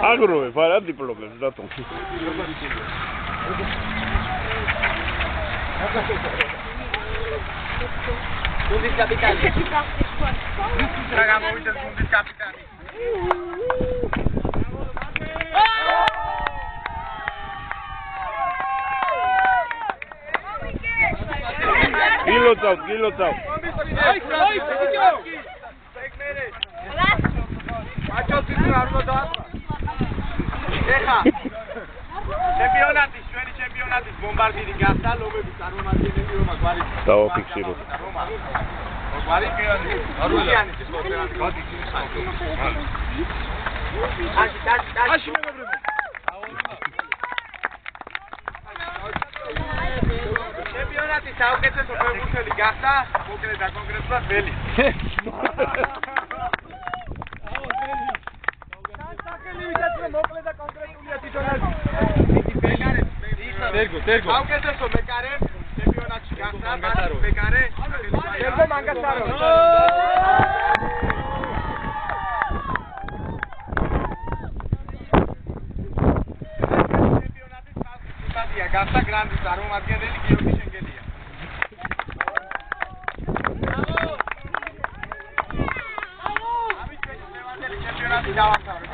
Agro, para di problemi, dato. Gundis capitani. Ragazzi, Gundis capitani. Gilo tau. ჩემპიონატის, ჩვენი ჩემპიონატის ბომბარდირი გახდა, ლომების წარმომადგენელი რომა გვარი. დავაფიქსიროთ. გვარი პირადი. არუიანის ის მოწერანი გადის საერთოდ. აში მეგობრებო. ჩემპიონატის საუკეთესო ფეხბურთელი გახდა, მოკლედ და კონკრეტულად ველი. Tergo. Საუკეთესო მეკარე ჩემპიონატში გახდა, მეკარე. Tergo Mangasaro. ჩემპიონატის პასპორტია გახდა გრანდის წარმომადგენელი გიორგი შენგელია. ამის ჩვენი ჩემპიონატი დავახსავრეთ.